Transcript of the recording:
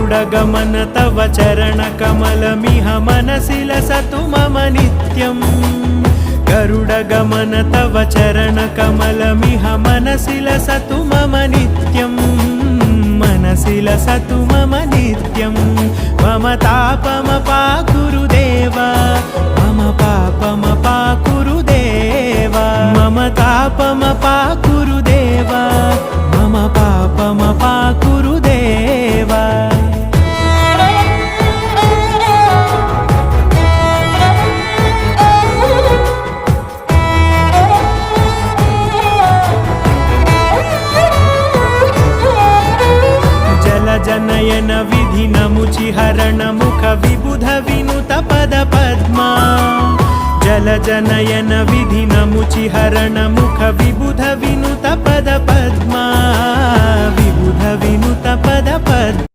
गरुडगमन तव चरणकमलमिह मनसि लसतु मम नित्यम् गरुडगमन तव चरणकमलमिह मनसि लसतु मम नित्यम् मनसि लसतु मम नित्यम् मम तापमपाकुरु देव मम पापमपाकुरु देव मम तापमपाकुरु देव मम पापमपाकुरु देव जनयन विधिनमुचिहरण मुख विबुध विनुत पद पद्मा जल जनयन विधिनमुचिहरण मुख विबुध विनुत पद पद्मा विबुध विनुत पद पद्मा